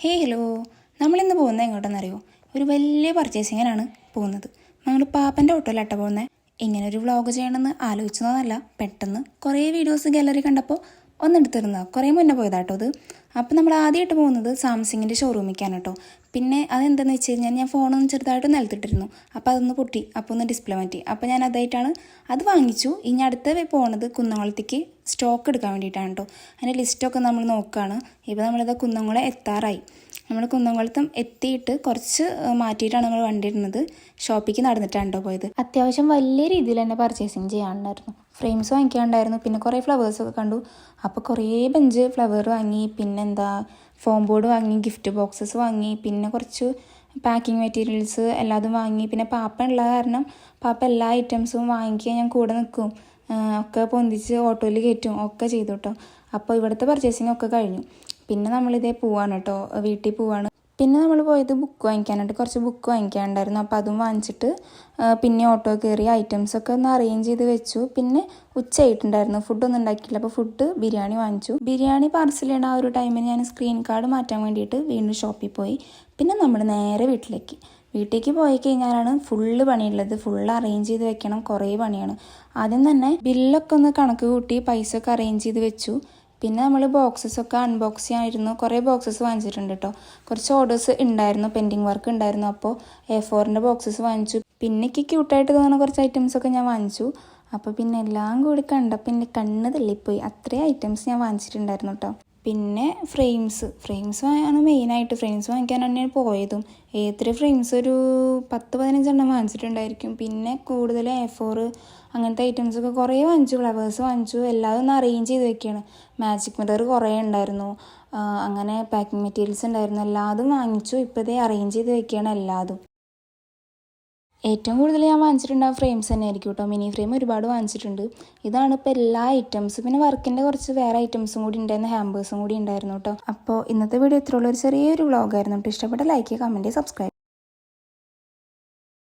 Hello. നമ്മളിന്ന് പോകുന്നത് എങ്ങോട്ടെന്നറിയോ? ഒരു വലിയ പർച്ചേസിങ്ങിനാണ് പോകുന്നത്. ഞങ്ങൾ പാപ്പൻ്റെ ഓട്ടോയിലാട്ട പോകുന്നത്. ഇങ്ങനെ ഒരു വ്ളോഗ് ചെയ്യണമെന്ന് ആലോചിച്ചതല്ല, പെട്ടെന്ന് കുറേ വീഡിയോസ് ഗാലറി കണ്ടപ്പോൾ ഒന്നെടുത്തിരുന്നതാണ്. കുറേ മുന്നേ പോയതാട്ടോ അത്. അപ്പോൾ നമ്മൾ ആദ്യമായിട്ട് പോകുന്നത് സാംസങ്ങിൻ്റെ ഷോറൂമിലേക്കാണ് കേട്ടോ. പിന്നെ അതെന്താണെന്ന് വെച്ച് കഴിഞ്ഞാൽ ഞാൻ ഫോണൊന്ന് ചെറുതായിട്ട് നിലത്തിട്ടിരുന്നു. അപ്പോൾ അതൊന്ന് പൊട്ടി, അപ്പോൾ ഒന്ന് ഡിസ്പ്ലേ മാറ്റി. അപ്പോൾ ഞാൻ അതായിട്ടാണ് അത് വാങ്ങിച്ചു. ഇനി അടുത്ത പോകുന്നത് കുന്നംകുളത്തേക്ക് സ്റ്റോക്ക് എടുക്കാൻ വേണ്ടിയിട്ടാണ് കേട്ടോ. അതിൻ്റെ ലിസ്റ്റൊക്കെ നമ്മൾ നോക്കുകയാണ്. ഇപ്പോൾ നമ്മളിത് കുന്നംകുളം എത്താറായി. നമ്മൾ കുന്നംകുളത്തും എത്തിയിട്ട് കുറച്ച് മാറ്റിയിട്ടാണ് നമ്മൾ വണ്ടി ഇടുന്നത്. ഷോപ്പിലേക്ക് നടന്നിട്ടാണ് കേട്ടോ പോയത്. അത്യാവശ്യം വലിയ രീതിയിൽ തന്നെ പർച്ചേസിങ് ചെയ്യാനുണ്ടായിരുന്നു. ഫ്രെയിംസ് വാങ്ങിക്കാനുണ്ടായിരുന്നു, പിന്നെ കുറേ ഫ്ലവേഴ്സൊക്കെ കണ്ടു. അപ്പോൾ കുറേ ബഞ്ച് ഫ്ലവർ വാങ്ങി, പിന്നെന്താ ഫോം ബോർഡ് വാങ്ങി, ഗിഫ്റ്റ് ബോക്സസ് വാങ്ങി, പിന്നെ കുറച്ച് പാക്കിംഗ് മെറ്റീരിയൽസ് എല്ലാതും വാങ്ങി. പിന്നെ പാപ്പ ഉള്ള കാരണം പാപ്പ എല്ലാ ഐറ്റംസും വാങ്ങിക്കാൻ ഞാൻ കൂടെ നിൽക്കും, ഒക്കെ പൊന്തിച്ച് ഓട്ടോയിൽ കയറ്റും ഒക്കെ ചെയ്തു കേട്ടോ. അപ്പോൾ ഇവിടുത്തെ പർച്ചേസിങ് ഒക്കെ കഴിഞ്ഞു. പിന്നെ നമ്മളിതേ പോവാണ് കേട്ടോ, വീട്ടിൽ പോവാണ്. പിന്നെ നമ്മൾ പോയത് ബുക്ക് വാങ്ങിക്കാനായിട്ട്, കുറച്ച് ബുക്ക് വാങ്ങിക്കാനുണ്ടായിരുന്നു. അപ്പോൾ അതും വാങ്ങിച്ചിട്ട് പിന്നെ ഓട്ടോ കയറി ഐറ്റംസൊക്കെ ഒന്ന് അറേഞ്ച് ചെയ്ത് വെച്ചു. പിന്നെ ഉച്ചയായിട്ടുണ്ടായിരുന്നു, ഫുഡൊന്നും ഉണ്ടാക്കിയില്ല. അപ്പോൾ ഫുഡ് ബിരിയാണി വാങ്ങിച്ചു. ബിരിയാണി പാർസൽ ചെയ്യണ ആ ഒരു ടൈമിൽ ഞാൻ സ്ക്രീൻ കാർഡ് മാറ്റാൻ വേണ്ടിയിട്ട് വീണ്ടും ഷോപ്പിൽ പോയി. പിന്നെ നമ്മൾ നേരെ വീട്ടിലേക്ക് പോയി കഴിഞ്ഞാലാണ് ഫുള്ള് പണിയുള്ളത്. ഫുള്ള് അറേഞ്ച് ചെയ്ത് വെക്കണം, കുറേ പണിയാണ്. ആദ്യം തന്നെ ബില്ലൊക്കെ ഒന്ന് കണക്ക് കൂട്ടി പൈസ ഒക്കെ അറേഞ്ച് ചെയ്ത് വെച്ചു. പിന്നെ നമ്മൾ ബോക്സസൊക്കെ അൺബോക്സ് ചെയ്യാമായിരുന്നു. കുറേ ബോക്സസ് വാങ്ങിച്ചിട്ടുണ്ട് കേട്ടോ. കുറച്ച് ഓർഡേഴ്സ് ഉണ്ടായിരുന്നു, പെൻഡിങ് വർക്ക് ഉണ്ടായിരുന്നു. അപ്പോൾ A4 ബോക്സസ് വാങ്ങിച്ചു. പിന്നെ എനിക്ക് ക്യൂട്ടായിട്ട് തോന്നുന്ന കുറച്ച് ഐറ്റംസൊക്കെ ഞാൻ വാങ്ങിച്ചു. അപ്പോൾ പിന്നെ എല്ലാം കൂടി കണ്ടപ്പോൾ എൻ്റെ കണ്ണ് തള്ളിപ്പോയി. അത്രയും ഐറ്റംസ് ഞാൻ വാങ്ങിച്ചിട്ടുണ്ടായിരുന്നു കേട്ടോ. പിന്നെ ഫ്രെയിംസ് ആണ് മെയിനായിട്ട്. ഫ്രെയിംസ് വാങ്ങിക്കാനാണ് ഞാൻ പോയതും. ഫ്രെയിംസ് ഒരു 10-15 വാങ്ങിച്ചിട്ടുണ്ടായിരിക്കും. പിന്നെ കൂടുതൽ A4 അങ്ങനത്തെ ഐറ്റംസൊക്കെ കുറേ വാങ്ങിച്ചു. ഫ്ലവേഴ്സ് വാങ്ങിച്ചു. എല്ലാതും ഒന്ന് അറേഞ്ച് ചെയ്ത് വെക്കുകയാണ്. മാജിക് മിറർ കുറേ ഉണ്ടായിരുന്നു. അങ്ങനെ പാക്കിംഗ് മെറ്റീരിയൽസ് ഉണ്ടായിരുന്നു. എല്ലാതും വാങ്ങിച്ചു. ഇപ്പോൾ ഇതേ അറേഞ്ച് ചെയ്ത് വെക്കുകയാണ് എല്ലാതും. ഏറ്റവും കൂടുതൽ ഞാൻ വാങ്ങിച്ചിട്ടുണ്ടാകും ഫ്രെയിംസ് തന്നെ ആയിരിക്കും കേട്ടോ. മിനി ഫ്രെയിം ഒരുപാട് വാങ്ങിച്ചിട്ടുണ്ട്. ഇതാണ് ഇപ്പോൾ എല്ലാ ഐറ്റംസും. പിന്നെ വർക്കിൻ്റെ കുറച്ച് വേറെ ഐറ്റംസും കൂടി ഉണ്ടായിരുന്നു, ഹാമ്പേഴ്സും കൂടി ഉണ്ടായിരുന്നു കേട്ടോ. അപ്പോൾ ഇന്നത്തെ വീഡിയോ ഇത്രയുള്ള ഒരു ചെറിയൊരു വ്ളോഗായിരുന്നു കേട്ടോ. ഇഷ്ടപ്പെട്ട ലൈക്ക് ചെയ്യുക, കമൻറ്റ് ചെയ്യുക, സബ്സ്ക്രൈബ്.